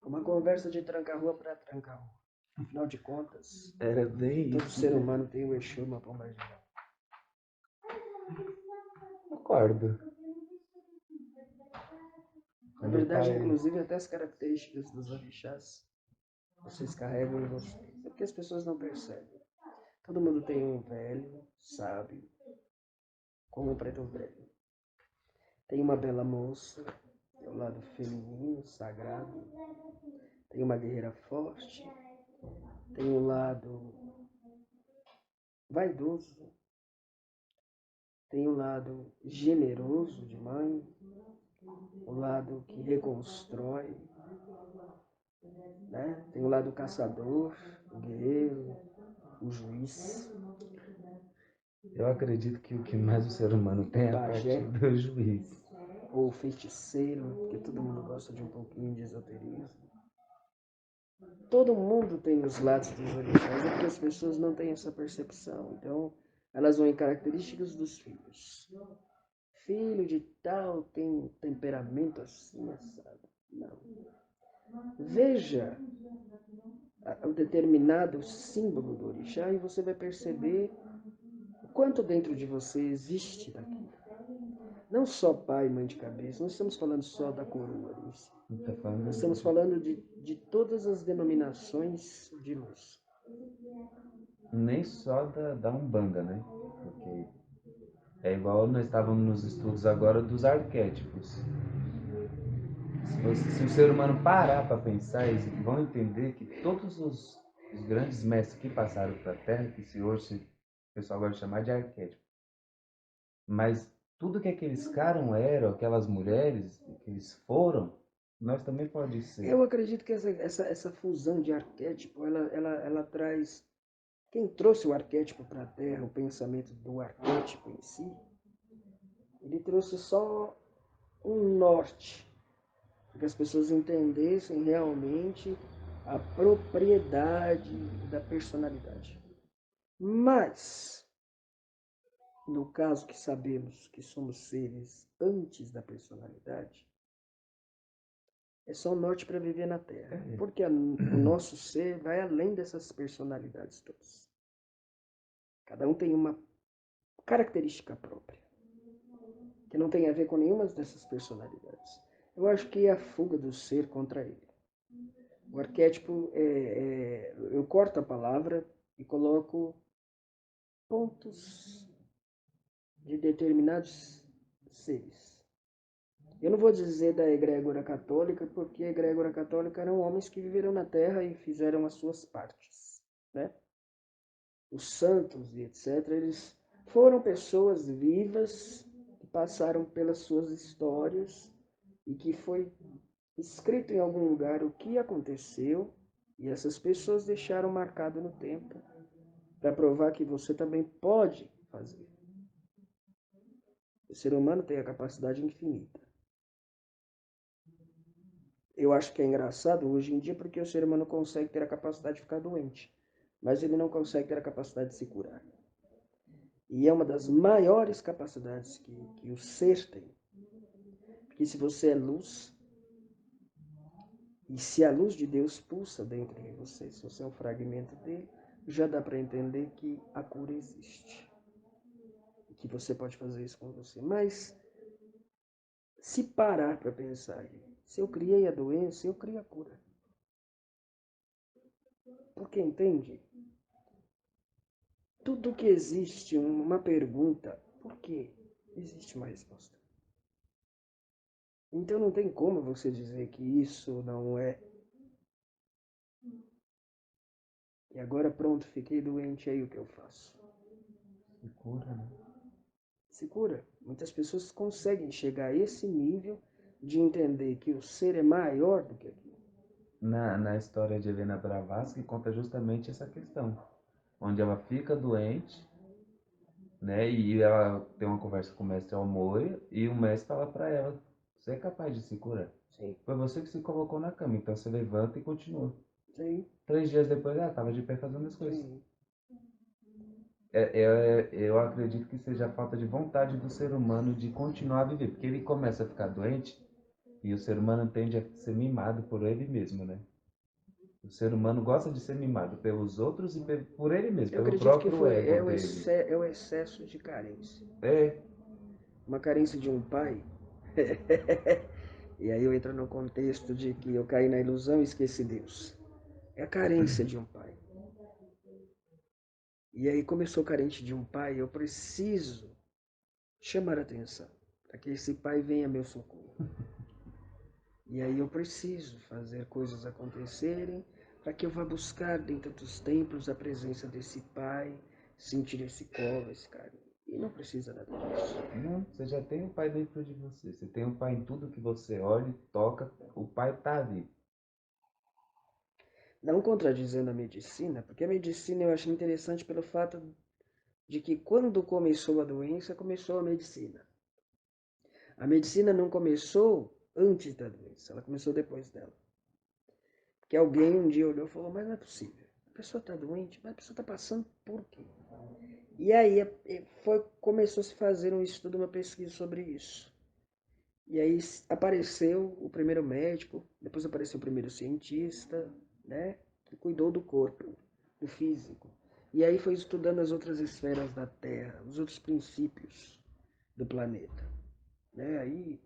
Uma conversa de tranca-rua para tranca-rua. Afinal de contas, Era bem todo isso. ser humano tem o Exu e uma pombagira. Concordo. Na Quando o verdade, pai. inclusive, até as características dos orixás vocês carregam em vocês. É porque as pessoas não percebem. Todo mundo tem um velho, sábio, como um preto velho. Tem uma bela moça, é o lado feminino, sagrado. Tem uma guerreira forte. Tem um lado vaidoso. Tem um lado generoso de mãe. O lado que reconstrói. Né? Tem o lado caçador, o guerreiro, o juiz, Eu acredito que o que mais o ser humano tem o é a parte pajé, do juiz. ou o feiticeiro, porque todo mundo gosta de um pouquinho de esoterismo. Todo mundo tem os lados dos orixás, é porque as pessoas não têm essa percepção. Então, elas vão em características dos filhos. Filho de tal tem um temperamento assim, assado. Não. Veja o determinado símbolo do orixá e você vai perceber o quanto dentro de você existe daquilo. Não só pai e mãe de cabeça, não estamos falando só da coroa, Não tá falando nós estamos falando de todas as denominações de luz. nem só da Umbanda, né? Porque é igual nós estávamos nos estudos agora dos arquétipos. Se o ser humano parar para pensar, eles vão entender que todos os grandes mestres que passaram para a Terra, que se hoje o pessoal gosta de chamar de arquétipo, mas tudo que aqueles caras eram, aquelas mulheres que eles foram, nós também pode ser. Eu acredito que essa fusão de arquétipo, ela traz... Quem trouxe o arquétipo para a Terra, o pensamento do arquétipo em si, ele trouxe só um norte, para que as pessoas entendessem realmente a propriedade da personalidade. Mas, no caso que sabemos que somos seres antes da personalidade, é só um norte para viver na Terra. Porque o nosso ser vai além dessas personalidades todas. Cada um tem uma característica própria, que não tem a ver com nenhuma dessas personalidades. Eu acho que é a fuga do ser contra ele. O arquétipo, eu corto a palavra e coloco pontos de determinados seres. Eu não vou dizer da egrégora católica, porque a egrégora católica eram homens que viveram na Terra e fizeram as suas partes, né? Os santos e etc., eles foram pessoas vivas que passaram pelas suas histórias e que foi escrito em algum lugar o que aconteceu e essas pessoas deixaram marcado no tempo para provar que você também pode fazer. O ser humano tem a capacidade infinita. Eu acho que é engraçado hoje em dia porque o ser humano consegue ter a capacidade de ficar doente, mas ele não consegue ter a capacidade de se curar. E é uma das maiores capacidades que o ser tem. Porque se você é luz, e se a luz de Deus pulsa dentro de você, se você é um fragmento dele, já dá para entender que a cura existe. E que você pode fazer isso com você. Mas se parar para pensar, se eu criei a doença, eu crio a cura. Porque entende? Tudo que existe uma pergunta, por quê? Existe uma resposta. Então não tem como você dizer que isso não é. E agora pronto, fiquei doente, aí o que eu faço? Se cura, né? Se cura. Muitas pessoas conseguem chegar a esse nível de entender que o ser é maior do que aquilo. Na história de Helena Blavatsky conta justamente essa questão, onde ela fica doente, né? E ela tem uma conversa com o mestre Almoia e o mestre fala para ela: você é capaz de se curar. Sim, Foi você que se colocou na cama, então você levanta e continua. sim, 3 dias depois ela estava de pé fazendo as coisas. sim. Eu acredito que seja a falta de vontade do ser humano de continuar a viver, porque ele começa a ficar doente E o ser humano tende a ser mimado por ele mesmo, né? O ser humano gosta de ser mimado pelos outros e por ele mesmo, Eu pelo acredito que próprio ego dele. é o excesso de carência. É, Uma carência de um pai. E aí eu entro no contexto de que eu caí na ilusão e esqueci Deus. É a carência de um pai. E aí, como eu sou carente de um pai, eu preciso chamar a atenção para que esse pai venha a meu socorro. E aí eu preciso fazer coisas acontecerem para que eu vá buscar dentro dos templos a presença desse pai, sentir esse colo, esse carinho. E não precisa nada disso. não, você já tem o pai dentro de você. Você tem o pai em tudo que você olha e toca, o pai tá ali. Não contradizendo a medicina, porque a medicina eu acho interessante pelo fato de que quando começou a doença, começou a medicina. A medicina não começou antes da doença, ela começou depois dela. Porque alguém um dia olhou e falou, mas não é possível. A pessoa está doente, mas a pessoa está passando por quê? E aí começou a se fazer um estudo, uma pesquisa sobre isso. E aí apareceu o primeiro médico, depois apareceu o primeiro cientista, né? Que cuidou do corpo, do físico. E aí foi estudando as outras esferas da Terra, os outros princípios do planeta. Né? Aí,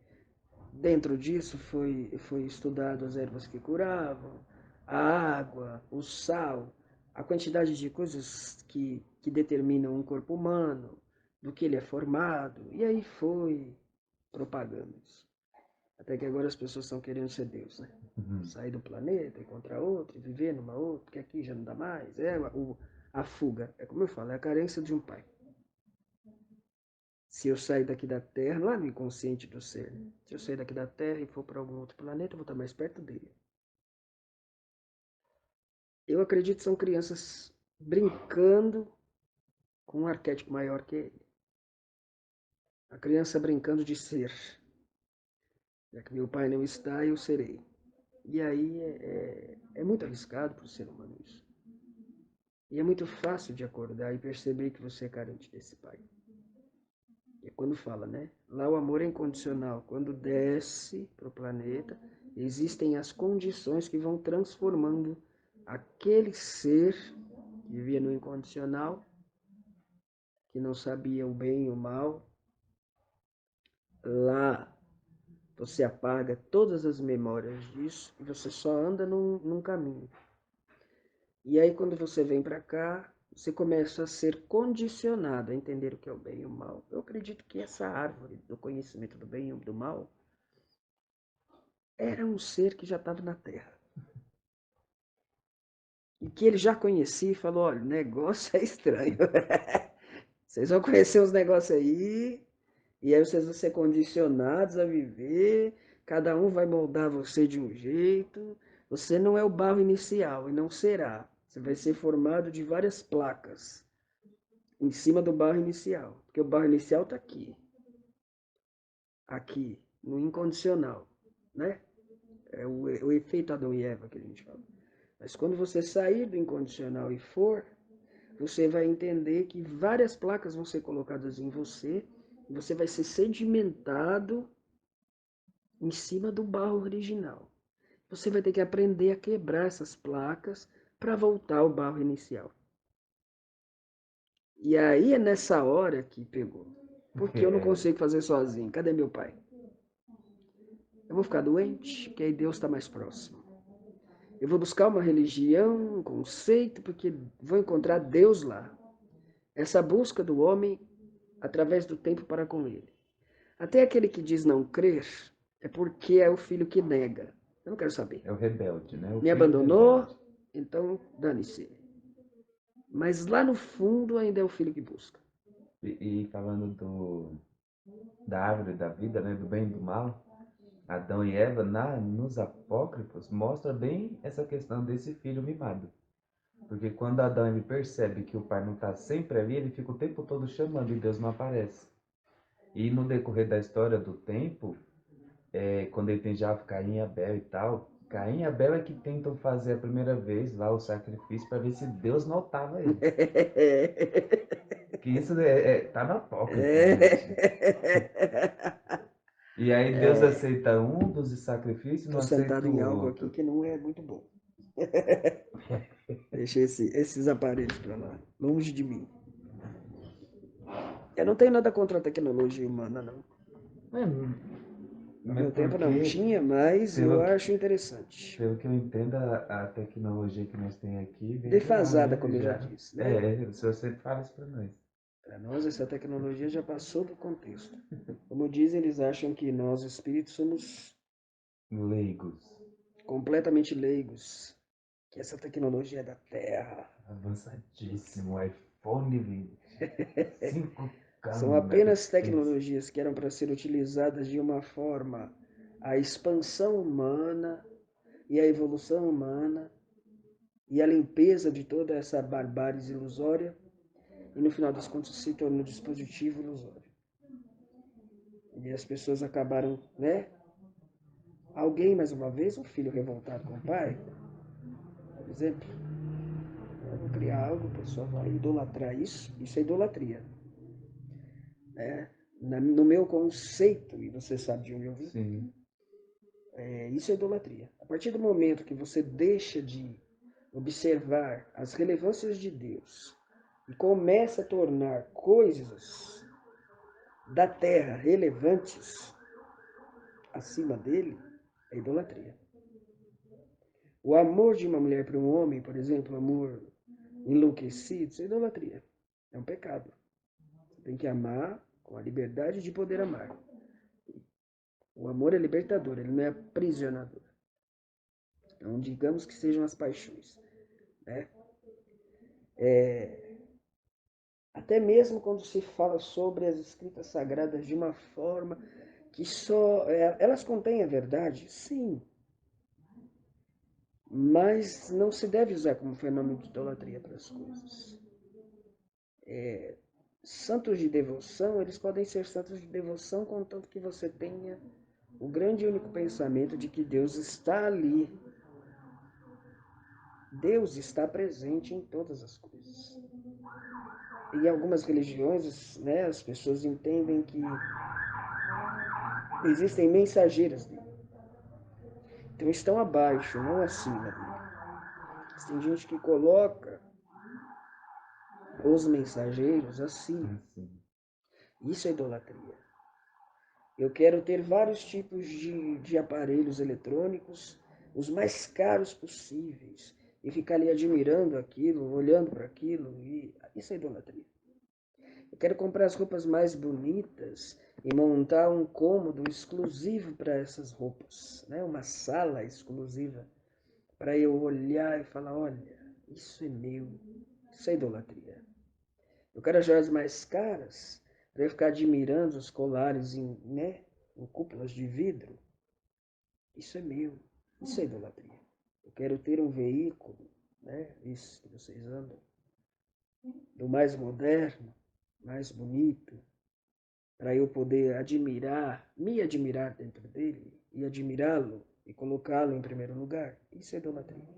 dentro disso, foi estudado as ervas que curavam, a água, o sal, a quantidade de coisas que determinam um corpo humano, do que ele é formado. E aí foi propagando isso. Até que agora as pessoas estão querendo ser Deus, né? Uhum. Sair do planeta, encontrar outro, viver numa outra, porque aqui já não dá mais. A fuga. É como eu falo, é a carência de um pai. Se eu sair daqui da Terra, lá no inconsciente do ser, né? Se eu sair daqui da Terra e for para algum outro planeta, eu vou estar mais perto dele. Eu acredito que são crianças brincando com um arquétipo maior que ele. A criança brincando de ser. Já que meu pai não está, eu serei. E aí é muito arriscado para o ser humano isso. E é muito fácil de acordar e perceber que você é carente desse pai. É quando fala, né? Lá o amor é incondicional. Quando desce para o planeta, existem as condições que vão transformando aquele ser que vivia no incondicional, que não sabia o bem e o mal. Lá você apaga todas as memórias disso e você só anda num caminho. E aí quando você vem para cá, você começa a ser condicionado a entender o que é o bem e o mal. Eu acredito que essa árvore do conhecimento do bem e do mal era um ser que já estava na Terra. E que ele já conhecia e falou, olha, o negócio é estranho. Vocês vão conhecer uns negócios aí, e aí vocês vão ser condicionados a viver, cada um vai moldar você de um jeito. Você não é o barro inicial e não será. Você vai ser formado de várias placas em cima do barro inicial. Porque o barro inicial está aqui, no incondicional, né? É o efeito Adão e Eva que a gente fala. Mas quando você sair do incondicional e for, você vai entender que várias placas vão ser colocadas em você, e você vai ser sedimentado em cima do barro original. Você vai ter que aprender a quebrar essas placas para voltar ao barro inicial. E aí é nessa hora que pegou. Porque eu não É, consigo fazer sozinho. Cadê meu pai? Eu vou ficar doente, que aí Deus está mais próximo. Eu vou buscar uma religião, um conceito, porque vou encontrar Deus lá. Essa busca do homem através do tempo para com ele. Até aquele que diz não crer é porque é o filho que nega. Eu não quero saber. é o rebelde, né? O Me filho abandonou, rebelde. então dane-se. Mas lá no fundo ainda é o filho que busca. E falando da árvore da vida, né? Do bem e do mal, Adão e Eva, nos apócrifos, mostra bem essa questão desse filho mimado. Porque quando Adão ele percebe que o pai não está sempre ali, ele fica o tempo todo chamando e Deus não aparece. E no decorrer da história do tempo, quando ele tem já Caim e Abel e tal, Caim e Abel é que tentam fazer a primeira vez lá o sacrifício para ver se Deus notava ele. Que isso tá no apócrifo, gente. E aí Deus aceita um dos sacrifícios e não Estou aceita sentado em o algo aqui outro. que não é muito bom. Deixa esses aparelhos para lá, longe de mim. Eu não tenho nada contra a tecnologia humana, não. É, No mas meu tempo não porque, tinha, mas eu pelo que, acho interessante. pelo que eu entendo, a tecnologia que nós temos aqui vem de lá, Defasada, né? como eu já Já. disse, né? Se você fala isso pra nós. Para nós, essa tecnologia já passou do contexto. Como dizem, eles acham que nós, espíritos, somos Leigos, completamente leigos, que essa tecnologia é da Terra. avançadíssimo, iPhone 5K São apenas megapixels. tecnologias que eram para ser utilizadas de uma forma a expansão humana e a evolução humana e a limpeza de toda essa barbárie ilusória, e no final das contas se tornou um dispositivo ilusório. E as pessoas acabaram, né? Alguém, mais uma vez, um filho revoltado com o pai, por exemplo, eu vou criar algo, a pessoa vai idolatrar isso é idolatria. Né? No meu conceito, e você sabe de onde eu vim, Sim, isso é idolatria. A partir do momento que você deixa de observar as relevâncias de Deus e começa a tornar coisas da terra relevantes acima dele, é idolatria. O amor de uma mulher para um homem, por exemplo, amor enlouquecido, isso é idolatria. É um pecado. Você tem que amar com a liberdade de poder amar. O amor é libertador, ele não é aprisionador. Então, digamos que sejam as paixões. Né? Até mesmo quando se fala sobre as escritas sagradas de uma forma que só elas contêm a verdade, sim, mas não se deve usar como fenômeno de idolatria para as coisas. Santos de devoção, eles podem ser santos de devoção contanto que você tenha o grande e único pensamento de que Deus está ali. Deus está presente em todas as coisas. Em algumas religiões, né, as pessoas entendem que existem mensageiras dele. Então estão abaixo, não acima dele. Tem gente que coloca os mensageiros acima. assim. Isso é idolatria. Eu quero ter vários tipos de aparelhos eletrônicos, os mais caros possíveis, e ficar ali admirando aquilo, olhando para aquilo, e isso é idolatria. Eu quero comprar as roupas mais bonitas e montar um cômodo exclusivo para essas roupas, né? Uma sala exclusiva para eu olhar e falar, olha, isso é meu, isso é idolatria. Eu quero as joias mais caras para eu ficar admirando os colares em cúpulas de vidro. Isso é meu, isso é idolatria. Eu quero ter um veículo, né? Isso que vocês andam, do mais moderno, mais bonito, para eu poder me admirar dentro dele e admirá-lo e colocá-lo em primeiro lugar. Isso é idolatria.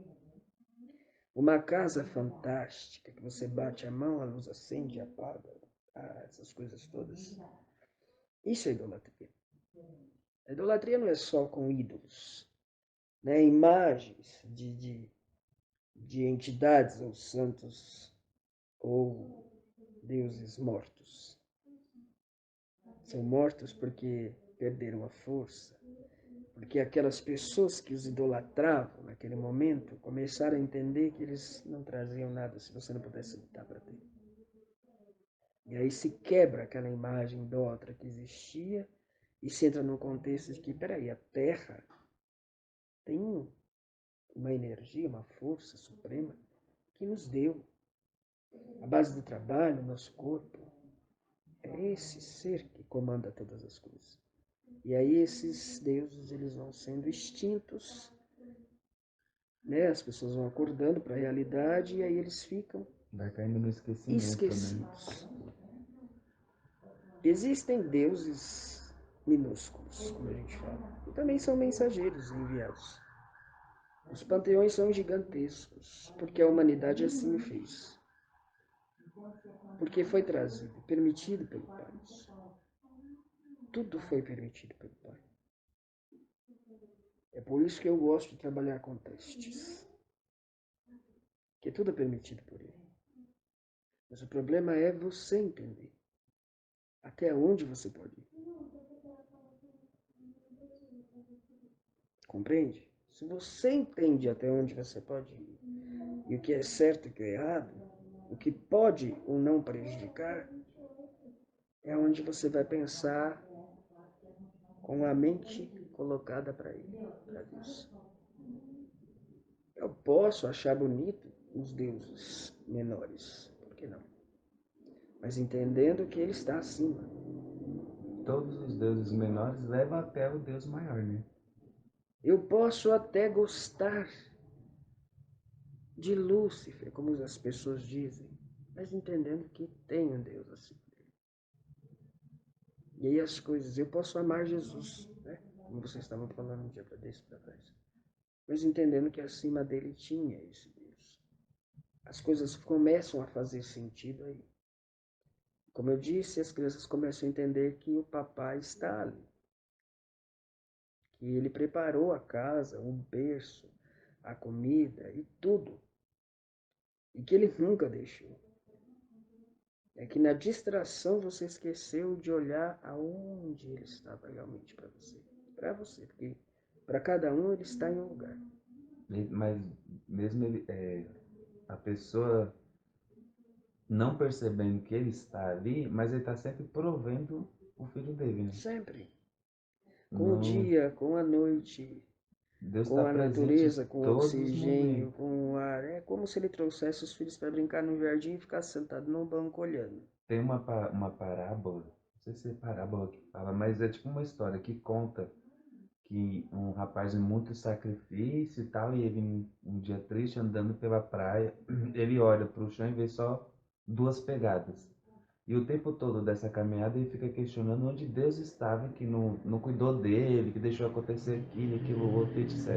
Uma casa fantástica que você bate a mão, a luz acende, apaga, essas coisas todas. Isso é idolatria. A idolatria não é só com ídolos, né? Imagens de entidades ou santos ou deuses mortos. São mortos porque perderam a força, porque aquelas pessoas que os idolatravam naquele momento começaram a entender que eles não traziam nada se você não pudesse lutar para ter. E aí se quebra aquela imagem idólatra que existia e se entra no contexto de que, peraí, a Terra tem uma energia, uma força suprema que nos deu. A base do trabalho, nosso corpo, é esse ser que comanda todas as coisas. E aí esses deuses eles vão sendo extintos, né? As pessoas vão acordando para a realidade e aí eles ficam Vai caindo no esquecimento, né? esquecidos. Existem deuses minúsculos, como a gente fala, e também são mensageiros enviados. Os panteões são gigantescos, porque a humanidade assim o fez. Porque foi trazido, permitido pelo Pai. tudo foi permitido pelo Pai. É por isso que eu gosto de trabalhar com testes. Porque tudo é permitido por Ele. Mas o problema é você entender até onde você pode ir. Compreende? Se você entende até onde você pode ir, e o que é certo e o que é errado, o que pode ou não prejudicar, é onde você vai pensar com a mente colocada para Ele, para Deus. Eu posso achar bonito os deuses menores, por que não? Mas entendendo que Ele está acima. Todos os deuses menores levam até o Deus maior, né? Eu posso até gostar de Lúcifer, como as pessoas dizem, mas entendendo que tem um Deus acima dele. E aí as coisas, eu posso amar Jesus, né? Como vocês estavam falando um dia desse para trás, mas entendendo que acima dele tinha esse Deus. As coisas começam a fazer sentido aí. Como eu disse, as crianças começam a entender que o papai está ali, que ele preparou a casa, o berço, a comida e tudo, e que ele nunca deixou. É que na distração você esqueceu de olhar aonde ele estava realmente para você. Para você, porque para cada um ele está em um lugar. Mas mesmo a pessoa não percebendo que ele está ali, mas ele está sempre provendo o filho dele, né? Sempre. Com o Não, dia, com a noite, Deus está com a presente em natureza, com o todos os oxigênio, momentos. com o ar. É como se ele trouxesse os filhos para brincar no jardim e ficar sentado num banco olhando. Tem uma parábola, não sei se é parábola que fala, mas é tipo uma história que conta que um rapaz em muito sacrifício e tal, e ele um dia triste andando pela praia, ele olha para o chão e vê só duas pegadas. E o tempo todo dessa caminhada ele fica questionando onde Deus estava, que não cuidou dele, que deixou acontecer aquilo, aquilo outro, etc.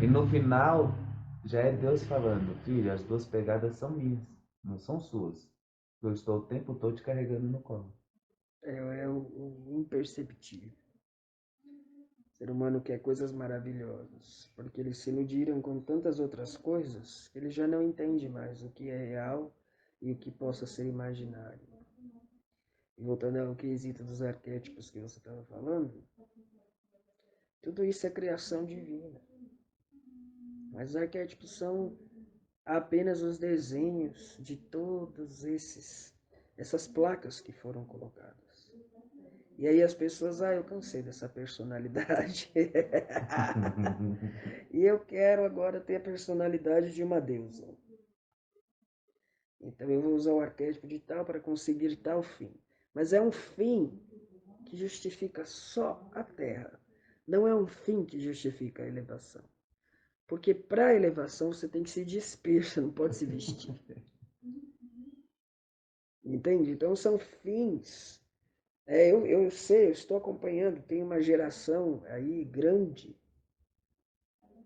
E no final já é Deus falando, filho, as duas pegadas são minhas, não são suas. Eu estou o tempo todo te carregando no colo. É o imperceptível. O ser humano quer coisas maravilhosas, porque eles se iludiram com tantas outras coisas que ele já não entende mais o que é real e o que possa ser imaginário. E voltando ao quesito dos arquétipos que você estava falando, tudo isso é criação divina. Mas os arquétipos são apenas os desenhos de todos essas placas que foram colocadas. E aí as pessoas, eu cansei dessa personalidade. E eu quero agora ter a personalidade de uma deusa. Então eu vou usar o arquétipo de tal para conseguir tal fim. Mas é um fim que justifica só a Terra. Não é um fim que justifica a elevação. Porque para a elevação você tem que se despir, você não pode se vestir. Entende? Então são fins. Eu sei, eu estou acompanhando, tem uma geração aí grande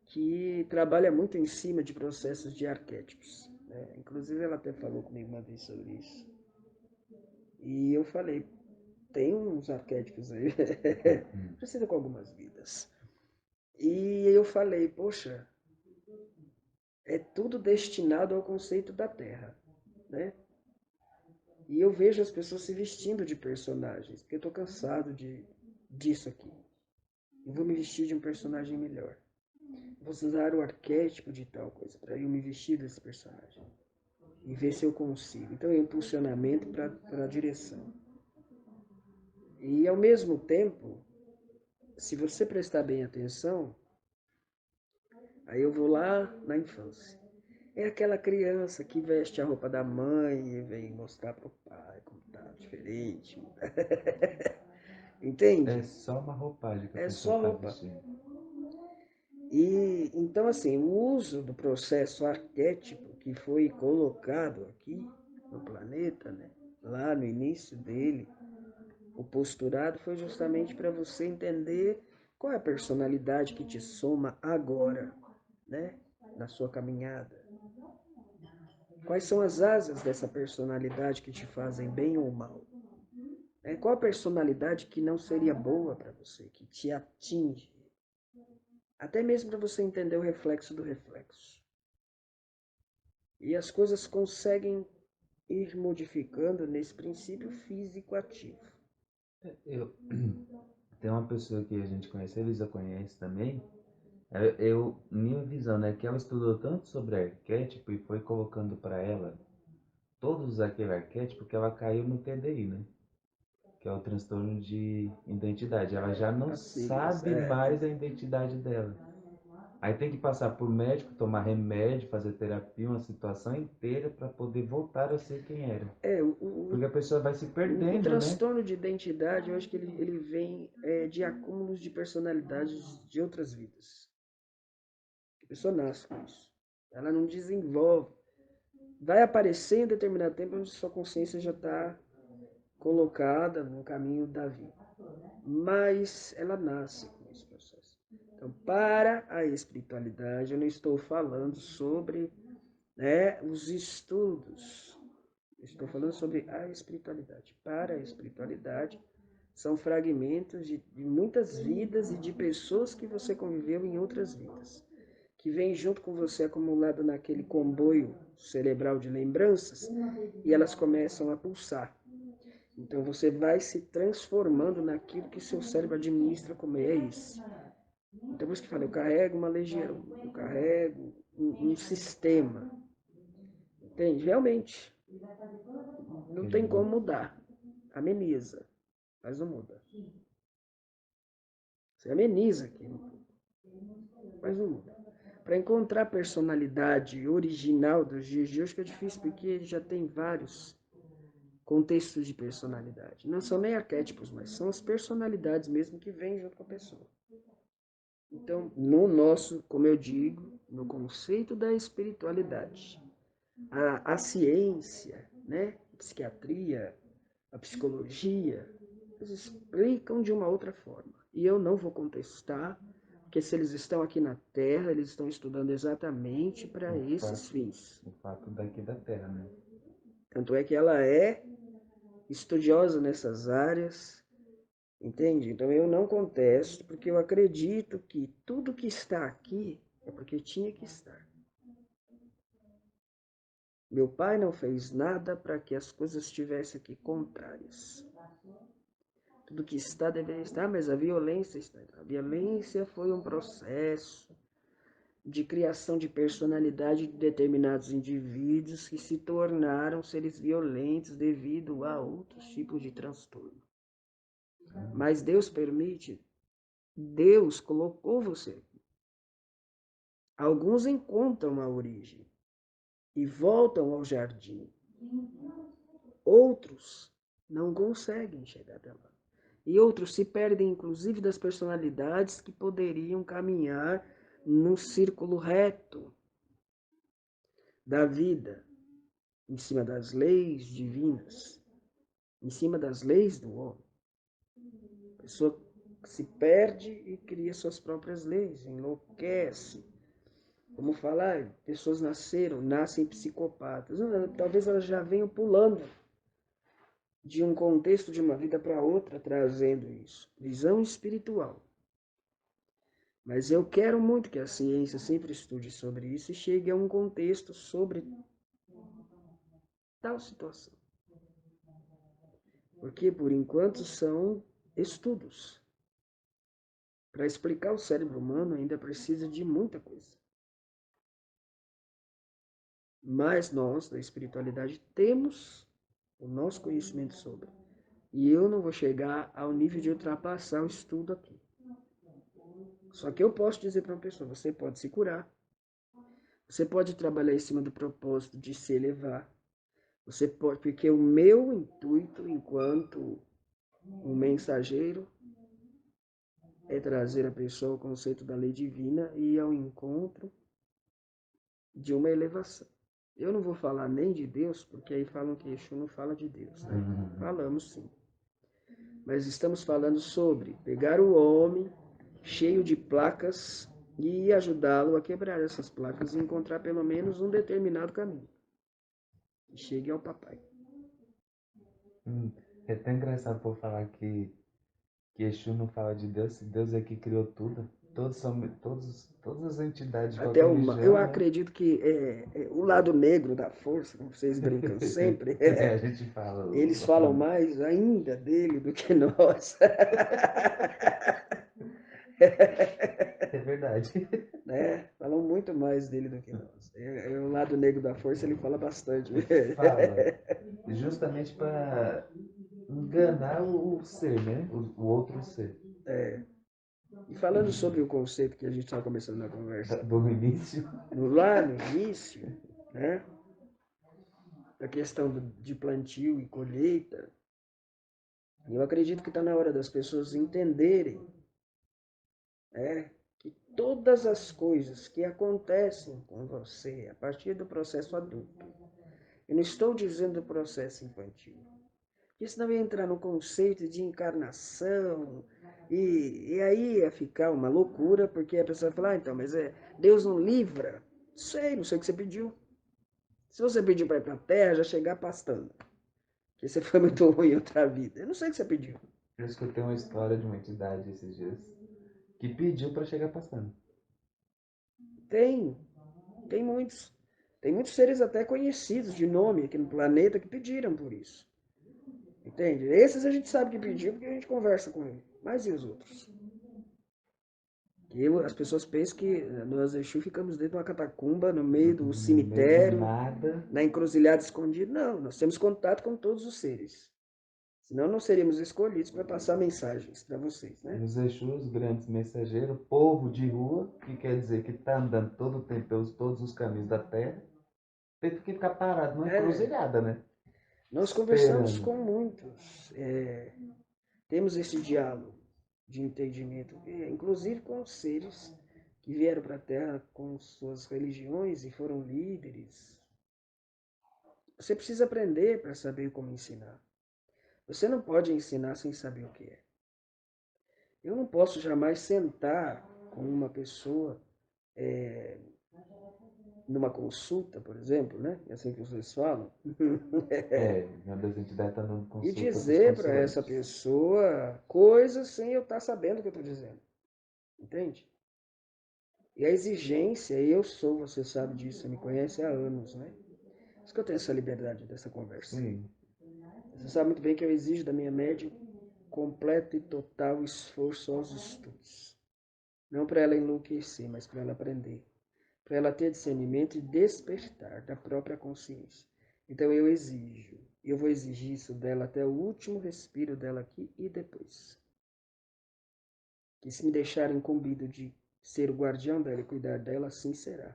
que trabalha muito em cima de processos de arquétipos. Né? Inclusive ela até falou comigo uma vez sobre isso. E eu falei, tem uns arquétipos aí, precisa com algumas vidas. E eu falei, poxa, é tudo destinado ao conceito da Terra, né? E eu vejo as pessoas se vestindo de personagens, porque eu estou cansado disso aqui. Eu vou me vestir de um personagem melhor. Vou usar o arquétipo de tal coisa para eu me vestir desse personagem e ver se eu consigo. Então é impulsionamento para a direção. E ao mesmo tempo, se você prestar bem atenção, aí eu vou lá na infância. É aquela criança que veste a roupa da mãe e vem mostrar para o pai como tá diferente. É Entende? só uma roupagem que a É pessoa só está roupa. vestindo. E então assim, o uso do processo arquétipo que foi colocado aqui no planeta, né, lá no início dele, o posturado foi justamente para você entender qual é a personalidade que te soma agora, né, na sua caminhada. Quais são as asas dessa personalidade que te fazem bem ou mal? Qual a personalidade que não seria boa para você, que te atinge? Até mesmo para você entender o reflexo do reflexo. E as coisas conseguem ir modificando nesse princípio físico ativo. Eu, tem uma pessoa que a gente conhece, a Elisa conhece também, minha visão, né, que ela estudou tanto sobre arquétipo e foi colocando para ela todos aquele arquétipo que ela caiu no TDI, né? Que é o transtorno de identidade. Ela já não As siglas, sabe mais a identidade dela. Aí tem que passar por médico, tomar remédio, fazer terapia, uma situação inteira para poder voltar a ser quem era. Porque a pessoa vai se O perdendo, né? transtorno de identidade, eu acho que ele vem de acúmulos de personalidades de outras vidas. A pessoa nasce com isso. Ela não desenvolve. Vai aparecer em determinado tempo onde sua consciência já está colocada no caminho da vida. Mas ela nasce com esse processo. Então, para a espiritualidade, eu não estou falando sobre os estudos. Eu estou falando sobre a espiritualidade. Para a espiritualidade, são fragmentos de muitas vidas e de pessoas que você conviveu em outras vidas, que vem junto com você acumulado naquele comboio cerebral de lembranças e elas começam a pulsar. Então você vai se transformando naquilo que seu cérebro administra como é isso. Então por isso que eu falo, eu carrego uma legião, eu carrego um sistema. Entende? Realmente, não tem como mudar. Ameniza, mas não muda. Você ameniza aquilo, mas não muda. Para encontrar a personalidade original dos dias de hoje, que é difícil, porque já tem vários contextos de personalidade. Não são nem arquétipos, mas são as personalidades mesmo que vêm junto com a pessoa. Então, no nosso, como eu digo, no conceito da espiritualidade, a ciência, né, a psiquiatria, a psicologia, eles explicam de uma outra forma. E eu não vou contestar, porque se eles estão aqui na Terra, eles estão estudando exatamente para esses fins. O fato daqui da Terra, né? Tanto é que ela é estudiosa nessas áreas, entende? Então eu não contesto, porque eu acredito que tudo que está aqui é porque tinha que estar. Meu pai não fez nada para que as coisas estivessem aqui contrárias. Tudo que está deveria estar, mas a violência está. A violência foi um processo de criação de personalidade de determinados indivíduos que se tornaram seres violentos devido a outros tipos de transtorno. Mas Deus permite, Deus colocou você aqui. Alguns encontram a origem e voltam ao jardim. Outros não conseguem chegar até lá. E outros se perdem, inclusive, das personalidades que poderiam caminhar no círculo reto da vida, em cima das leis divinas, em cima das leis do homem. A pessoa se perde e cria suas próprias leis, enlouquece. Como falar, pessoas nascem psicopatas. Talvez elas já venham pulando de um contexto de uma vida para outra, trazendo isso. Visão espiritual. Mas eu quero muito que a ciência sempre estude sobre isso e chegue a um contexto sobre tal situação. Porque, por enquanto, são estudos. Para explicar o cérebro humano ainda precisa de muita coisa. Mas nós, da espiritualidade, temos o nosso conhecimento sobre. E eu não vou chegar ao nível de ultrapassar o estudo aqui. Só que eu posso dizer para uma pessoa, você pode se curar. Você pode trabalhar em cima do propósito de se elevar. Você pode, porque o meu intuito enquanto um mensageiro é trazer a pessoa ao conceito da lei divina e ao encontro de uma elevação. Eu não vou falar nem de Deus, porque aí falam que Exu não fala de Deus, né? Falamos sim. Mas estamos falando sobre pegar o homem cheio de placas e ajudá-lo a quebrar essas placas e encontrar pelo menos um determinado caminho. Que chegue ao papai. É até engraçado por falar que Exu não fala de Deus, se Deus é que criou tudo. Todos são, todas as entidades de Até qualquer eu religião, né? acredito que o lado negro da força, como vocês brincam sempre, A gente fala o eles outro falam lado. mais ainda dele do que nós. É verdade. Né? Falam muito mais dele do que nós. O lado negro da força ele fala bastante. Fala justamente para enganar o ser, né? O outro ser. E falando sobre o conceito que a gente estava começando na conversa, Do início. lá no início, né? A questão de plantio e colheita, eu acredito que está na hora das pessoas entenderem, né, que todas as coisas que acontecem com você a partir do processo adulto, eu não estou dizendo do processo infantil, isso não ia entrar no conceito de encarnação, e aí ia ficar uma loucura, porque a pessoa vai falar, então, mas Deus não livra? Sei, não sei o que você pediu. Se você pedir para ir para a terra, já chegar pastando. Que você foi muito ruim em outra vida. Eu não sei o que você pediu. Eu escutei uma história de uma entidade esses dias que pediu para chegar passando. Tem, tem muitos. Tem muitos seres até conhecidos de nome aqui no planeta que pediram por isso. Entende? Esses a gente sabe que pediu porque a gente conversa com ele. Mas e os outros? As pessoas pensam que nós Exu ficamos dentro de uma catacumba, no meio do No meio do cemitério, nada. na encruzilhada escondida. Não, nós temos contato com todos os seres. Senão não seríamos escolhidos para passar mensagens para vocês, né? Os Exus, grandes mensageiros, povo de rua, que quer dizer que está andando todo o tempo pelos todos os caminhos da terra, teve que ficar parado numa É, encruzilhada, né? nós conversamos Esperando. com muitos, temos esse diálogo de entendimento, inclusive com os seres que vieram para a Terra com suas religiões e foram líderes. Você precisa aprender para saber como ensinar. Você não pode ensinar sem saber o que é. Eu não posso jamais sentar com uma pessoa numa consulta, por exemplo, né? É assim que vocês falam, É, uma das entidades está dando e consulta para os dizer para essa consulentes. pessoa coisas sem eu estar sabendo o que eu estou dizendo. Entende? E a exigência, eu sou, você sabe disso, você me conhece há anos, né? Por isso que eu tenho essa liberdade dessa conversa. Sim, Você sabe muito bem que eu exijo da minha médium completo e total esforço aos estudos. Não para ela enlouquecer, mas para ela aprender. Para ela ter discernimento e despertar da própria consciência. Então eu exijo. Eu vou exigir isso dela até o último respiro dela aqui e depois. Que se me deixar incumbido de ser o guardião dela e cuidar dela, assim será.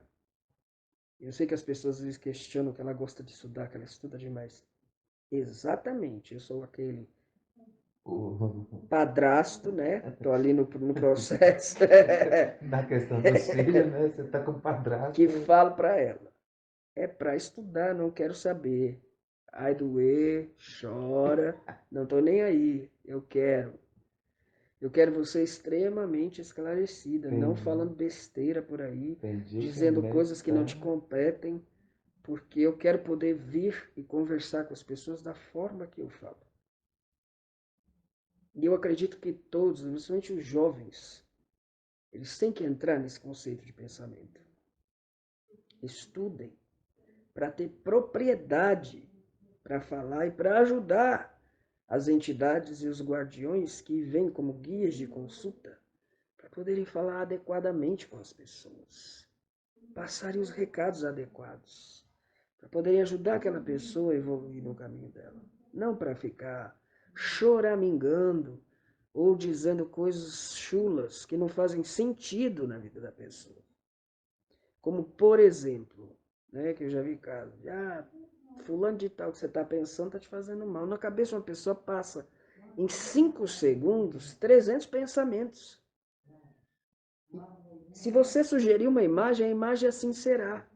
Eu sei que as pessoas às vezes questionam que ela gosta de estudar, que ela estuda demais. Exatamente, eu sou aquele o, padrasto, né? Tô ali no processo na questão dos filhos, né? Você tá com o que padrasto. falo para ela. É para estudar, não quero saber. Ai doer, chora, não tô nem aí. Eu quero. Eu quero você extremamente esclarecida, não Entendi. falando besteira por aí, Entendi que a dizendo mente coisas que não está. te competem, porque eu quero poder vir e conversar com as pessoas da forma que eu falo. E eu acredito que todos, principalmente os jovens, eles têm que entrar nesse conceito de pensamento. Estudem para ter propriedade para falar e para ajudar as entidades e os guardiões que vêm como guias de consulta para poderem falar adequadamente com as pessoas, passarem os recados adequados, para poderem ajudar aquela pessoa a evoluir no caminho dela. Não para ficar choramingando ou dizendo coisas chulas que não fazem sentido na vida da pessoa. Como, por exemplo, né, que eu já vi casos, fulano de tal que você está pensando está te fazendo mal. Na cabeça de uma pessoa passa em 5 segundos 300 pensamentos. Se você sugerir uma imagem, a imagem assim será.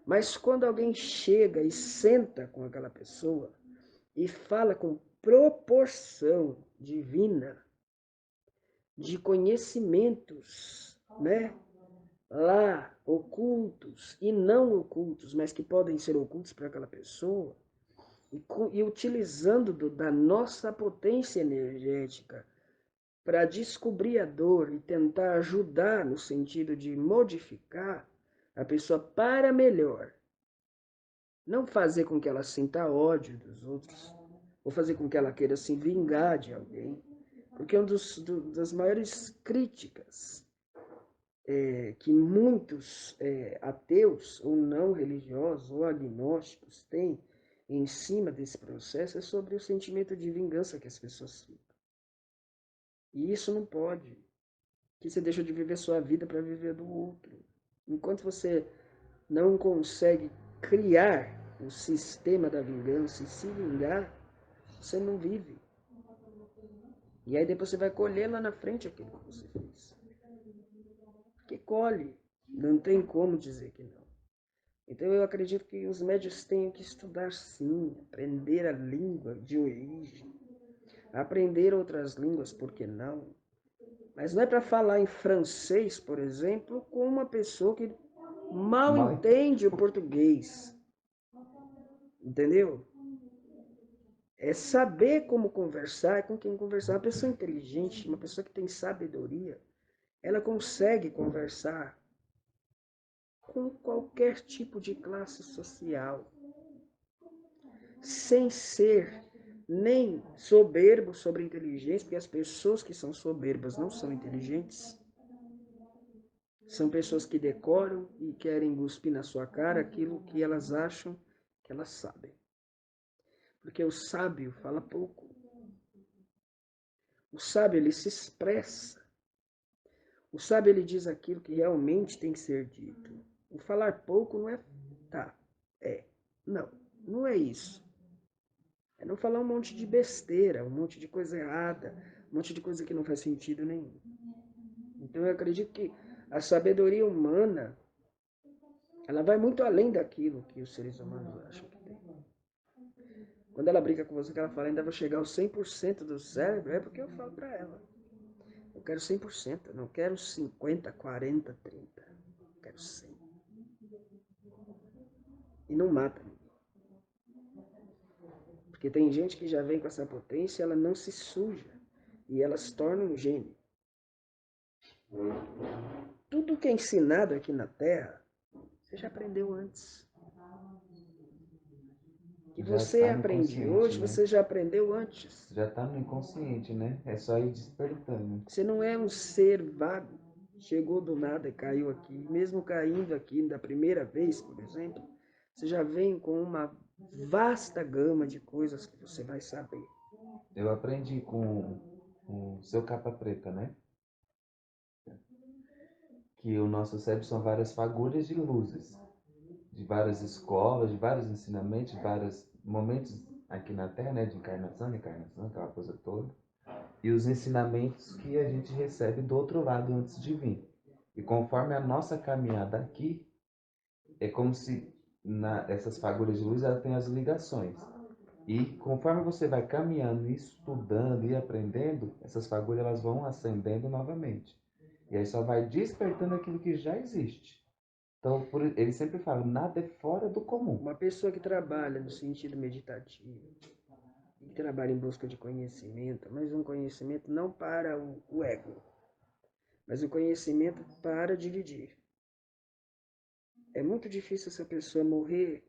Mas quando alguém chega e senta com aquela pessoa e fala com proporção divina de conhecimentos, né? Lá ocultos e não ocultos, mas que podem ser ocultos para aquela pessoa, e utilizando da nossa potência energética para descobrir a dor e tentar ajudar no sentido de modificar a pessoa para melhor. Não fazer com que ela sinta ódio dos outros, ou fazer com que ela queira se vingar de alguém. Porque uma das maiores críticas que muitos ateus, ou não religiosos, ou agnósticos têm em cima desse processo é sobre o sentimento de vingança que as pessoas ficam. E isso não pode. Que você deixa de viver sua vida para viver do outro. Enquanto você não consegue criar o sistema da vingança e se vingar, você não vive. E aí depois você vai colher lá na frente aquilo que você fez. Porque colhe. Não tem como dizer que não. Então eu acredito que os médios têm que estudar sim, aprender a língua de origem, aprender outras línguas, por que não? Mas não é para falar em francês, por exemplo, com uma pessoa que mal Mal- entende o português. Entendeu? É saber como conversar, com quem conversar. Uma pessoa inteligente, uma pessoa que tem sabedoria, ela consegue conversar com qualquer tipo de classe social, sem ser nem soberbo sobre inteligência, porque as pessoas que são soberbas não são inteligentes. São pessoas que decoram e querem cuspir na sua cara aquilo que elas acham que elas sabem. Porque o sábio fala pouco. O sábio, ele se expressa. O sábio, ele diz aquilo que realmente tem que ser dito. O falar pouco não é tá, não, não é isso. É não falar um monte de besteira, um monte de coisa errada, um monte de coisa que não faz sentido nenhum. Então eu acredito que a sabedoria humana, ela vai muito além daquilo que os seres humanos acham que tem. Quando ela brinca com você, que ela fala, ainda vou chegar aos 100% do cérebro, é porque eu falo para ela. Eu quero 100%, eu não quero 50, 40, 30. Eu quero 100. E não mata ninguém. Porque tem gente que já vem com essa potência, ela não se suja. E ela se torna um gênio. Tudo que é ensinado aqui na Terra, você já aprendeu antes. Que Já você está no aprende inconsciente, hoje, né? você já aprendeu antes. Já está no inconsciente, né? É só ir despertando. Você não é um ser vago. Chegou do nada e caiu aqui. Mesmo caindo aqui da primeira vez, por exemplo, você já vem com uma vasta gama de coisas que você vai saber. Eu aprendi com o seu capa preta, né? Que o nosso cérebro são várias fagulhas de luzes, de várias escolas, de vários ensinamentos, de vários momentos aqui na Terra, né? De encarnação, reencarnação, aquela coisa toda. E os ensinamentos que a gente recebe do outro lado antes de vir. E conforme a nossa caminhada aqui, é como se essas fagulhas de luz ela tem as ligações. E conforme você vai caminhando, estudando e aprendendo, essas fagulhas elas vão acendendo novamente. E aí só vai despertando aquilo que já existe. Então, ele sempre fala, nada é fora do comum. Uma pessoa que trabalha no sentido meditativo, que trabalha em busca de conhecimento, mas um conhecimento não para o ego, mas um conhecimento para dividir. É muito difícil essa pessoa morrer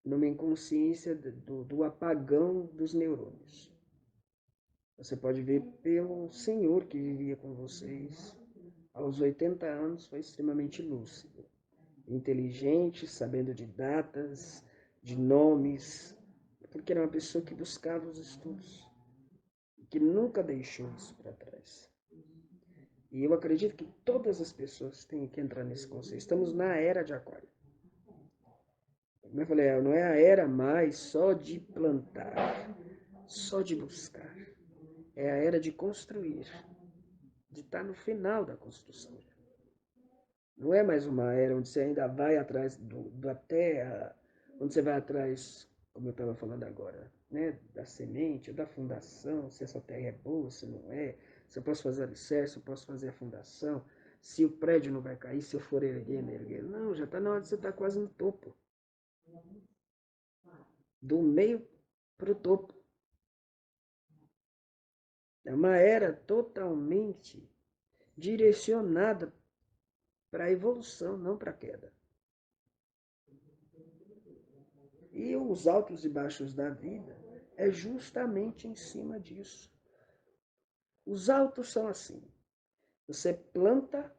numa inconsciência do apagão dos neurônios. Você pode ver pelo senhor que vivia com vocês. Aos 80 anos foi extremamente lúcido, inteligente, sabendo de datas, de nomes, porque era uma pessoa que buscava os estudos e que nunca deixou isso para trás. E eu acredito que todas as pessoas têm que entrar nesse conceito. Estamos na era de Aquário. Como eu falei, não é a era mais só de plantar, só de buscar. É a era de construir, de estar no final da construção. Não é mais uma era onde você ainda vai atrás da terra, onde você vai atrás, como eu estava falando agora, né, da semente, da fundação, se essa terra é boa, se não é, se eu posso fazer alicerce, se eu posso fazer a fundação, se o prédio não vai cair, se eu for erguer, não erguer. Não, já está na hora de você estar quase no topo. do meio para o topo. É uma era totalmente direcionada para a evolução, não para a queda. E os altos e baixos da vida é justamente em cima disso. Os altos são assim. Você planta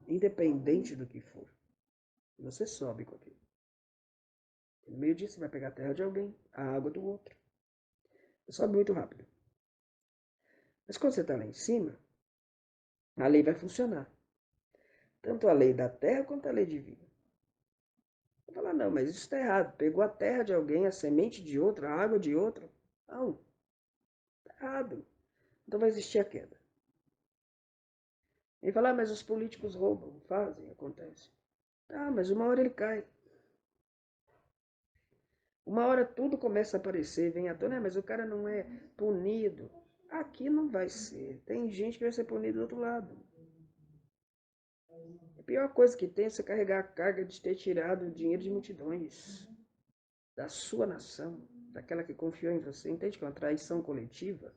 independente do que for. Você sobe com aquilo. No meio disso, você vai pegar a terra de alguém, a água do outro. Você sobe muito rápido. Mas quando você está lá em cima, a lei vai funcionar. Tanto a lei da terra quanto a lei divina. Vai falar, não, mas isso está errado. Pegou a terra de alguém, a semente de outro, a água de outro. Não, está errado. Então vai existir a queda. Ele fala, mas os políticos roubam, fazem, acontece. Ah, mas uma hora ele cai. Uma hora tudo começa a aparecer, vem à tona, mas o cara não é punido. Aqui não vai ser. Tem gente que vai ser punida do outro lado. A pior coisa que tem é você carregar a carga de ter tirado o dinheiro de multidões da sua nação, daquela que confiou em você. Entende que é uma traição coletiva?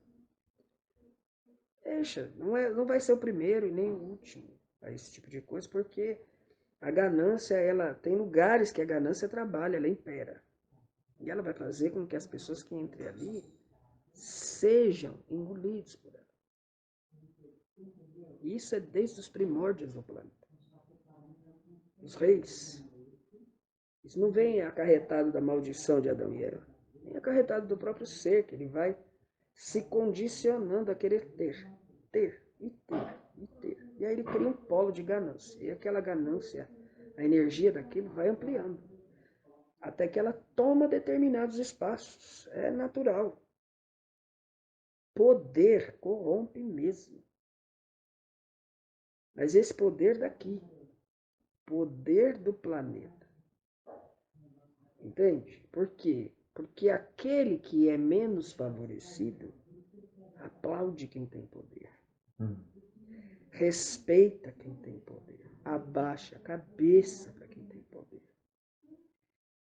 Deixa, não vai ser o primeiro e nem o último a esse tipo de coisa, porque a ganância, ela tem lugares que a ganância trabalha, ela impera. E ela vai fazer com que as pessoas que entrem ali sejam engolidos por ela. Isso é desde os primórdios do planeta. Os reis. Isso não vem acarretado da maldição de Adão e Eva. Vem acarretado do próprio ser, que ele vai se condicionando a querer ter, ter, e ter, e ter. E aí ele cria um polo de ganância. E aquela ganância, a energia daquilo vai ampliando. Até que ela toma determinados espaços. É natural. Poder corrompe mesmo. Mas esse poder daqui, poder do planeta. Entende? Por quê? Porque aquele que é menos favorecido aplaude quem tem poder. Respeita quem tem poder. Abaixa a cabeça para quem tem poder.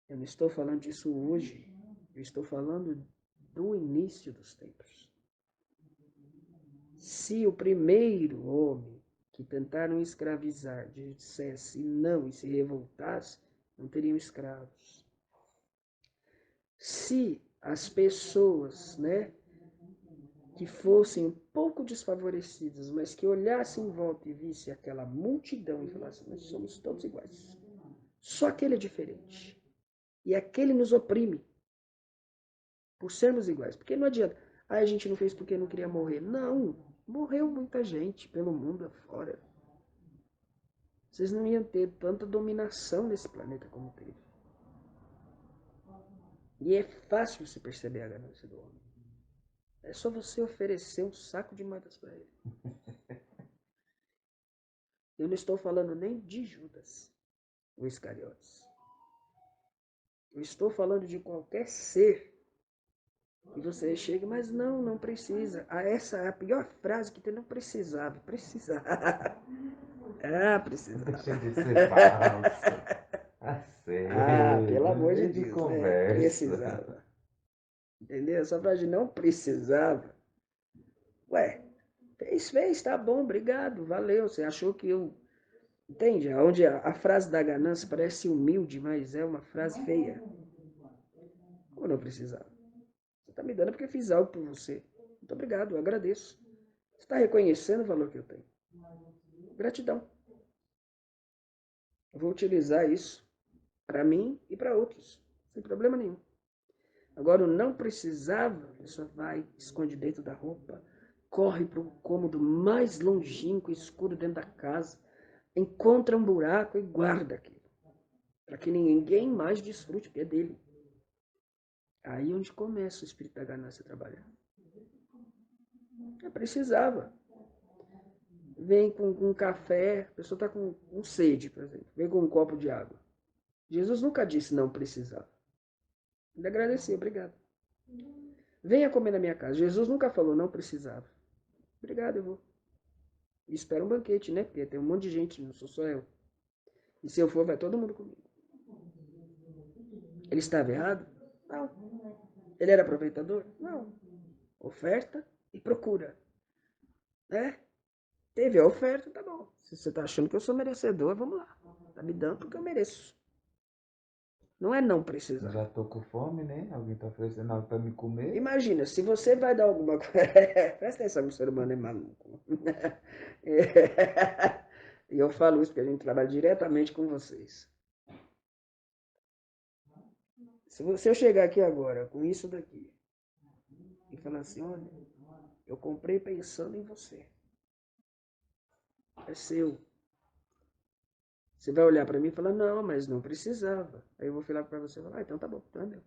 Eu não estou falando disso hoje. Eu estou falando do início dos tempos. Se o primeiro homem que tentaram escravizar dissesse não e se revoltasse, não teriam escravos. Se as pessoas, que fossem um pouco desfavorecidas, mas que olhassem em volta e vissem aquela multidão e falassem, nós somos todos iguais. Só aquele é diferente. E aquele nos oprime por sermos iguais. Porque não adianta, a gente não fez porque não queria morrer. Não, morreu muita gente pelo mundo afora. Vocês não iam ter tanta dominação nesse planeta como teve. E é fácil se perceber a ganância do homem. É só você oferecer um saco de moedas para ele. Eu não estou falando nem de Judas, o Iscariotes. Eu estou falando de qualquer ser que você chegue, mas não precisa. Essa é a pior frase que tem, não precisava. Precisava. Precisava. Deixa de ser falso. Pelo amor de de Deus, conversa. precisava. Entendeu? Essa frase não precisava. Ué, fez, tá bom, obrigado, valeu. Você achou que eu... Entende? Onde a frase da ganância parece humilde, mas é uma frase feia. Como não precisava? Você está me dando porque fiz algo por você. Muito obrigado, eu agradeço. Você está reconhecendo o valor que eu tenho. Gratidão. Eu vou utilizar isso para mim e para outros, sem problema nenhum. Agora, o não precisava, a pessoa vai, esconde dentro da roupa, corre para o cômodo mais longínquo, escuro dentro da casa, encontra um buraco e guarda aquilo, para que ninguém mais desfrute, porque é dele. Aí é onde começa o espírito da ganância a trabalhar. Eu precisava. Vem com um café, a pessoa está com sede, por exemplo, vem com um copo de água. Jesus nunca disse não precisava. Ele agradecia, obrigado. Venha comer na minha casa. Jesus nunca falou não precisava. Obrigado, eu vou. E espera um banquete, né? Porque tem um monte de gente, não sou só eu. E se eu for, vai todo mundo comigo. Ele estava errado? Não. Ele era aproveitador? Não. Oferta e procura. Né? Teve a oferta, tá bom. Se você tá achando que eu sou merecedor, vamos lá. Tá me dando porque eu mereço. Não é não precisar. Já tô com fome, né? Alguém tá oferecendo algo pra me comer. Imagina, se você vai dar alguma coisa. Presta atenção, o ser humano é maluco. E eu falo isso porque a gente trabalha diretamente com vocês. Se eu chegar aqui agora com isso daqui e falar assim, olha, eu comprei pensando em você. É seu. Você vai olhar para mim e falar, não, mas não precisava. Aí eu vou falar para você e falar, então tá bom, então é meu.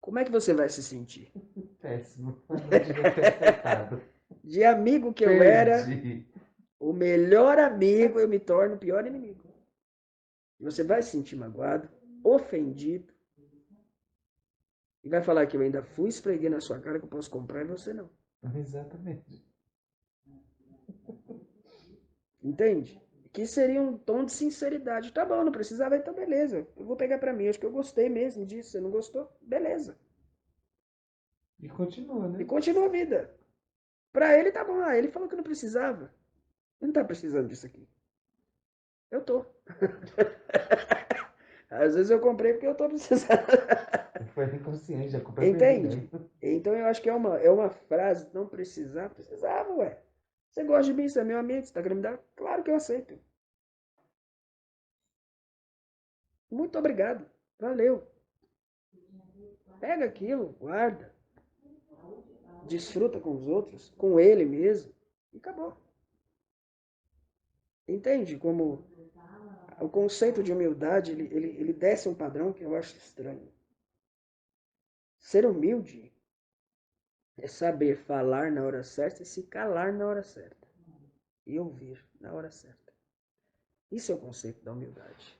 Como é que você vai se sentir? Péssimo. Eu não devia ter aceitado. De amigo que eu era, Perdi. o melhor amigo, eu me torno o pior inimigo. Você vai se sentir magoado, ofendido, e vai falar que eu ainda fui, esfreguei na sua cara que eu posso comprar e você não. Exatamente. Entende? Que seria um tom de sinceridade. Tá bom, não precisava, então beleza. Eu vou pegar pra mim. Acho que eu gostei mesmo disso. Você não gostou? Beleza. E continua, E né? continua a vida. Pra ele tá bom. Ah, ele falou que não precisava. Ele não tá precisando disso aqui. Eu tô. Às vezes eu comprei porque eu tô precisando. Foi inconsciente, a culpa é minha Entende? mesmo. Então eu acho que é uma frase, não precisar, precisava, ué. Você gosta de mim, você é meu amigo, você tá querendo me dar? Claro que eu aceito. Muito obrigado. Valeu. Pega aquilo, guarda, desfruta com os outros, com ele mesmo, e acabou. Entende como o conceito de humildade, ele desce um padrão que eu acho estranho. Ser humilde é saber falar na hora certa e se calar na hora certa. E ouvir na hora certa. Isso é o conceito da humildade.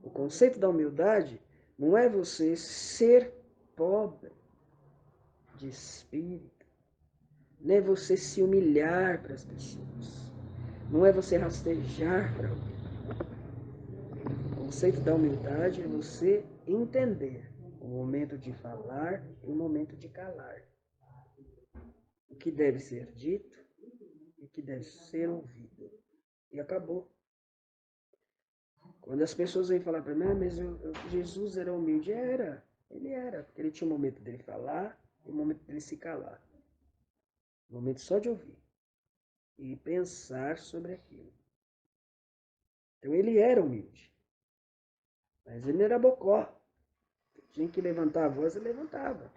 O conceito da humildade não é você ser pobre de espírito, não é você se humilhar para as pessoas, não é você rastejar para alguém. O conceito da humildade é você entender o momento de falar e o momento de calar. O que deve ser dito e o que deve ser ouvido. E acabou. Quando as pessoas vêm falar para mim, mas Jesus era humilde. Era, ele era, porque ele tinha um momento dele falar e um momento dele se calar. Um momento só de ouvir e pensar sobre aquilo. Então ele era humilde, mas ele não era bocó. Tinha que levantar a voz, ele levantava.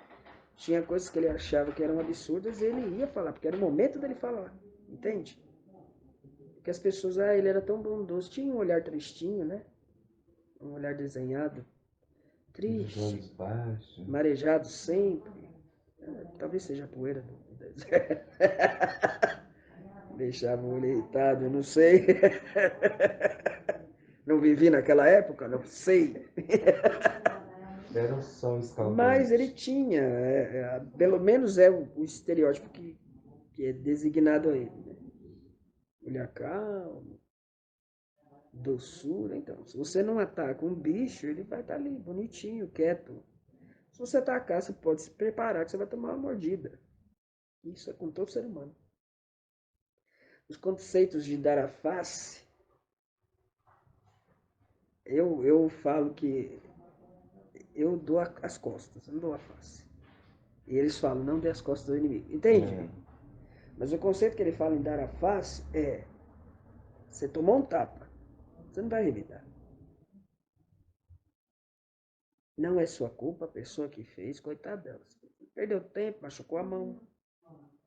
Tinha coisas que ele achava que eram absurdas e ele ia falar, porque era o momento dele falar. Entende? Porque as pessoas, ele era tão bondoso. Tinha um olhar tristinho, né? Um olhar desenhado. Os olhos Triste, baixos. marejado sempre. Talvez seja a poeira do deserto. Deixava o olho irritado, eu não sei. Não vivi naquela época, não sei. Era um sol Mas ele escaldante. tinha, pelo menos é o estereótipo que é designado a ele. Né? Olhar calmo, doçura. Então, se você não ataca um bicho, ele vai estar ali, bonitinho, quieto. Se você atacar, você pode se preparar que você vai tomar uma mordida. Isso é com todo ser humano. Os conceitos de dar a face, eu falo que eu dou as costas, eu não dou a face. E eles falam, não dê as costas do inimigo. Entende? É, Mas o conceito que ele fala em dar a face é, você tomou um tapa, você não vai revidar. Não é sua culpa, a pessoa que fez, coitada dela. Perdeu tempo, machucou a mão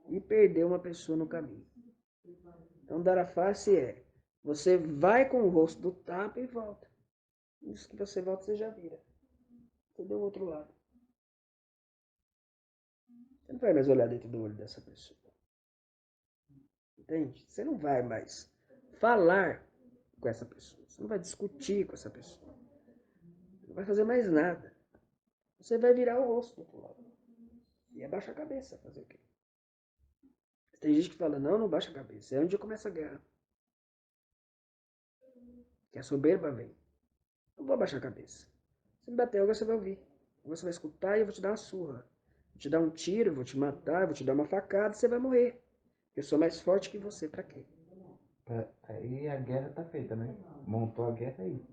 e perdeu uma pessoa no caminho. Então, dar a face é, você vai com o rosto do tapa e volta. Isso que você volta, você já vira. Você deu o outro lado. Você não vai mais olhar dentro do olho dessa pessoa. Entende? Você não vai mais falar com essa pessoa. Você não vai discutir com essa pessoa. Você não vai fazer mais nada. Você vai virar o rosto do outro lado. E abaixa a cabeça. Fazer o quê? Tem gente que fala, não, não baixa a cabeça. É onde começa a guerra. Que a soberba vem. Não vou abaixar a cabeça. Se me bater algo, você vai ouvir. Ou você vai escutar e eu vou te dar uma surra. Vou te dar um tiro, eu vou te matar, eu vou te dar uma facada, você vai morrer. Eu sou mais forte que você, pra quê? Aí a guerra tá feita, né? Montou a guerra aí.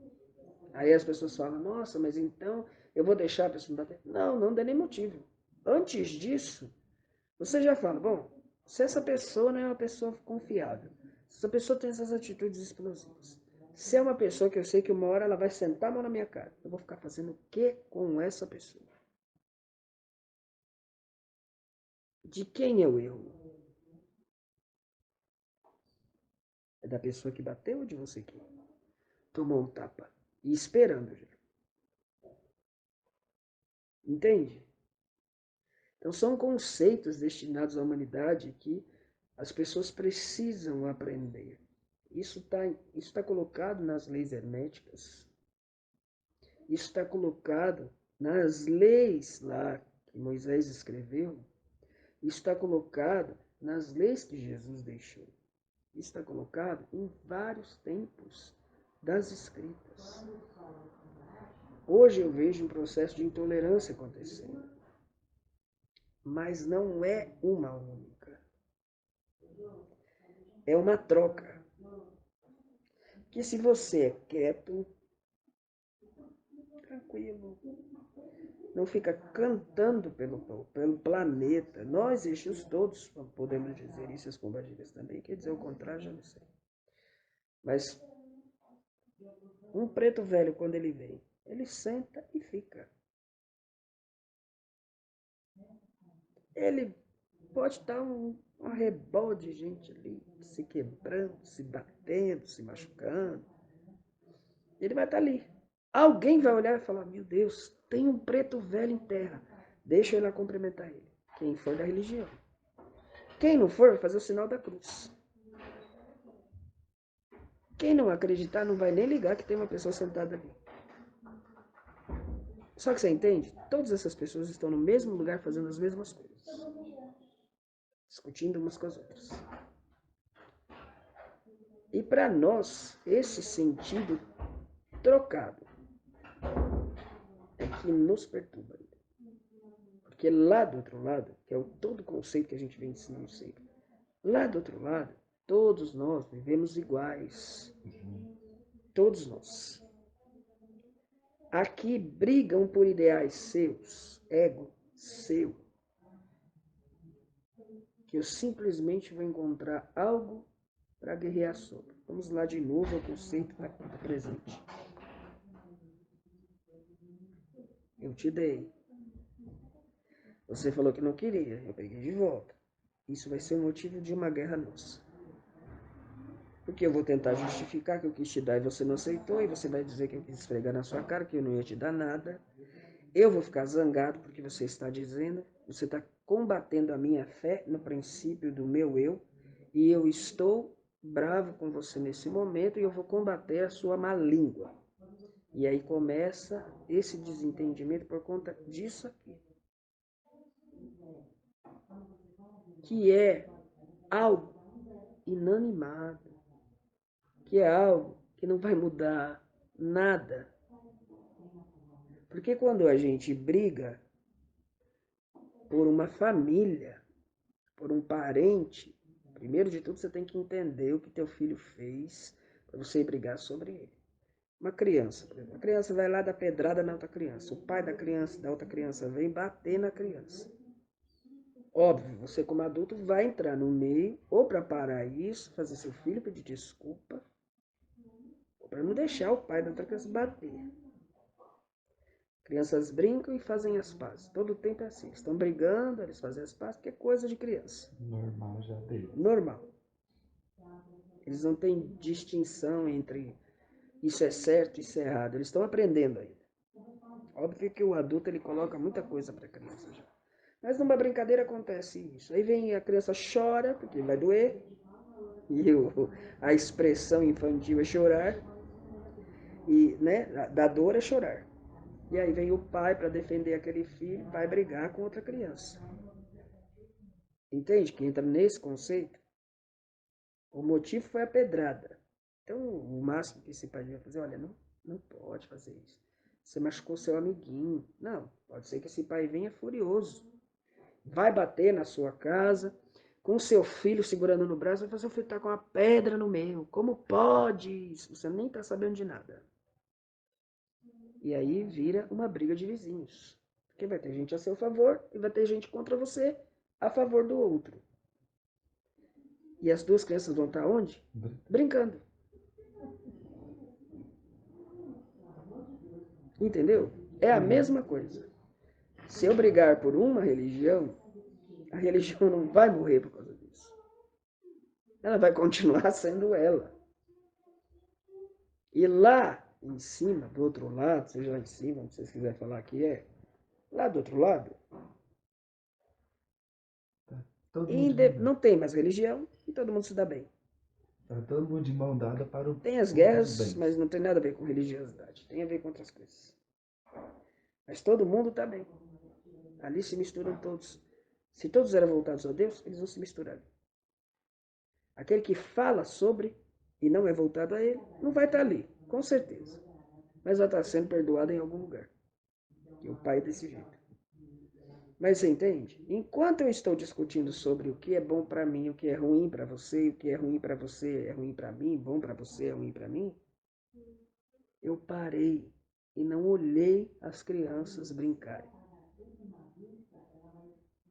Aí as pessoas falam, nossa, mas então eu vou deixar a pessoa me bater. Não, não dá nem motivo. Antes disso, você já fala, bom, se essa pessoa não é uma pessoa confiável, se essa pessoa tem essas atitudes explosivas, se é uma pessoa que eu sei que uma hora ela vai sentar a mão na minha cara, eu vou ficar fazendo o que com essa pessoa? De quem é o erro? É da pessoa que bateu ou de você que tomou um tapa? E esperando já. Entende? Então são conceitos destinados à humanidade que as pessoas precisam aprender. Isso tá colocado nas leis herméticas. Isso está colocado nas leis lá que Moisés escreveu. Isso está colocado nas leis que Jesus deixou. Isso está colocado em vários tempos das Escritas. Hoje eu vejo um processo de intolerância acontecendo, mas não é uma única. É uma troca. Que se você é quieto, tranquilo, não fica cantando pelo planeta. Nós, eixos todos, podemos dizer isso, as pombagiras também, quer dizer o contrário, já não sei. Mas um preto velho, quando ele vem, ele senta e fica. Ele pode estar um arrebol de gente ali, se quebrando, se batendo, se machucando. Ele vai estar ali. Alguém vai olhar e falar, meu Deus, tem um preto velho em terra. Deixa eu ir lá cumprimentar ele. Quem for da religião. Quem não for, vai fazer o sinal da cruz. Quem não acreditar não vai nem ligar que tem uma pessoa sentada ali. Só que você entende? Todas essas pessoas estão no mesmo lugar fazendo as mesmas coisas. Discutindo umas com as outras. E para nós, esse sentido trocado é que nos perturba. Porque lá do outro lado, que é o todo conceito que a gente vem ensinando sempre, lá do outro lado, todos nós vivemos iguais. Todos nós. Aqui brigam por ideais seus, ego seu, que eu simplesmente vou encontrar algo para guerrear sobre. Vamos lá de novo ao conceito da conta presente. Eu te dei. Você falou que não queria, eu peguei de volta. Isso vai ser o motivo de uma guerra nossa. Porque eu vou tentar justificar que eu quis te dar e você não aceitou, e você vai dizer que eu quis esfregar na sua cara, que eu não ia te dar nada. Eu vou ficar zangado porque você está dizendo, você está combatendo a minha fé no princípio do meu eu, e eu estou bravo com você nesse momento e eu vou combater a sua má língua. E aí começa esse desentendimento por conta disso aqui. Que é algo inanimado, que é algo que não vai mudar nada. Porque quando a gente briga por uma família, por um parente, primeiro de tudo você tem que entender o que teu filho fez para você brigar sobre ele. Uma criança, por exemplo, a criança vai lá dar pedrada na outra criança, o pai da criança, da outra criança vem bater na criança. Óbvio, você como adulto vai entrar no meio, ou para parar isso, fazer seu filho pedir desculpa, ou para não deixar o pai da outra criança bater. Crianças brincam e fazem as pazes. Todo tempo é assim. Eles estão brigando, eles fazem as pazes, porque é coisa de criança. Normal já dele. Normal. Eles não têm distinção entre isso é certo e isso é errado. Eles estão aprendendo ainda. Óbvio que o adulto ele coloca muita coisa para a criança já. Mas numa brincadeira acontece isso. Aí vem a criança chora, porque vai doer. E a expressão infantil é chorar. E, né, da dor é chorar. E aí vem o pai para defender aquele filho, vai brigar com outra criança. Entende que entra nesse conceito? O motivo foi a pedrada. Então, o máximo que esse pai devia fazer, olha, não pode fazer isso. você machucou seu amiguinho. Não, pode ser que esse pai venha furioso. Vai bater na sua casa, com seu filho segurando no braço, vai fazer o filho estar com uma pedra no meio. Como pode isso? Você nem está sabendo de nada. E aí vira uma briga de vizinhos. Porque vai ter gente a seu favor e vai ter gente contra você a favor do outro. E as duas crianças vão estar onde? Brincando. Entendeu? É a mesma coisa. Se eu brigar por uma religião, a religião não vai morrer por causa disso. Ela vai continuar sendo ela. E lá em cima, do outro lado, seja lá em cima, se vocês quiserem falar que é, lá do outro lado, não tem mais religião e todo mundo se dá bem. Tá todo mundo de mão dada para o Tem as guerras, mas não tem nada a ver com religiosidade. Tem a ver com outras coisas. Mas todo mundo está bem. Ali se misturam todos. Se todos eram voltados a Deus, eles vão se misturar. Aquele que fala sobre e não é voltado a ele, não vai estar ali, com certeza. Mas vai estar sendo perdoado em algum lugar. E o Pai é desse jeito. Mas você entende? Enquanto eu estou discutindo sobre o que é bom para mim, o que é ruim para você, o que é ruim para você é ruim para mim, bom para você é ruim para mim, eu parei e não olhei as crianças brincarem.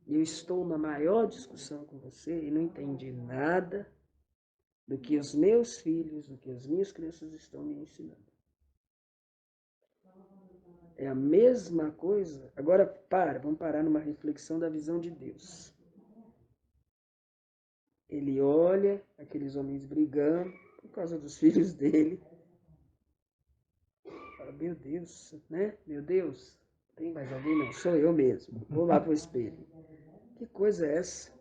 Eu estou na maior discussão com você e não entendi nada do que os meus filhos, do que as minhas crianças estão me ensinando. É a mesma coisa. Agora vamos parar numa reflexão da visão de Deus. Ele olha aqueles homens brigando por causa dos filhos dele. Fala, meu Deus, né? Meu Deus, tem mais alguém? Não, sou eu mesmo. Vou lá pro espelho. Que coisa é essa?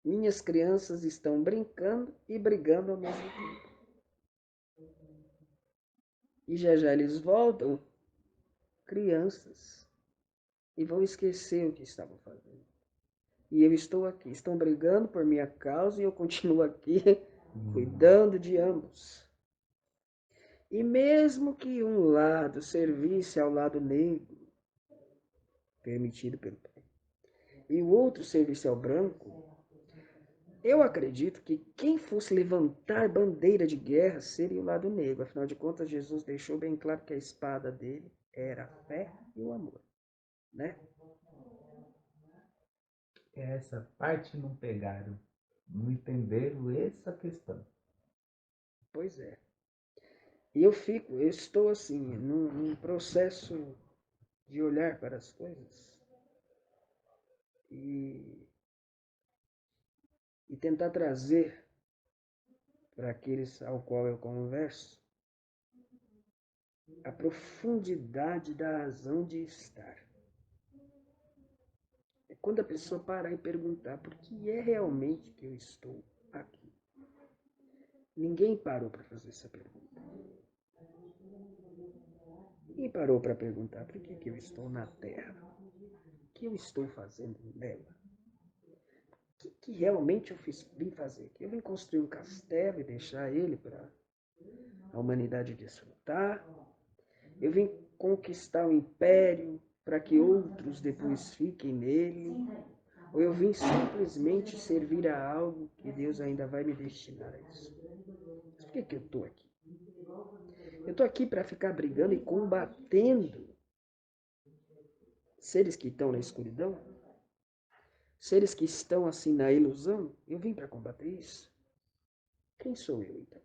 Minhas crianças estão brincando e brigando ao mesmo tempo. E já já eles voltam crianças e vão esquecer o que estavam fazendo. E eu estou aqui, estão brigando por minha causa e eu continuo aqui cuidando de ambos. E mesmo que um lado servisse ao lado negro, permitido pelo Pai, e o outro servisse ao branco, eu acredito que quem fosse levantar bandeira de guerra seria o lado negro. Afinal de contas, Jesus deixou bem claro que a espada dele era a fé e o amor, né? Essa parte não pegaram, não entenderam essa questão. Pois é. E eu estou assim, num processo de olhar para as coisas e tentar trazer para aqueles ao qual eu converso a profundidade da razão de estar. É quando a pessoa parar e perguntar por que é realmente que eu estou aqui. Ninguém parou para fazer essa pergunta. Ninguém parou para perguntar por que eu estou na Terra. O que eu estou fazendo nela? O que realmente eu vim fazer? Eu vim construir um castelo e deixar ele para a humanidade desfrutar. Eu vim conquistar o império para que outros depois fiquem nele. Ou eu vim simplesmente servir a algo que Deus ainda vai me destinar a isso. Mas por que eu estou aqui? Eu estou aqui para ficar brigando e combatendo seres que estão na escuridão? Seres que estão assim na ilusão? Eu vim para combater isso? Quem sou eu então?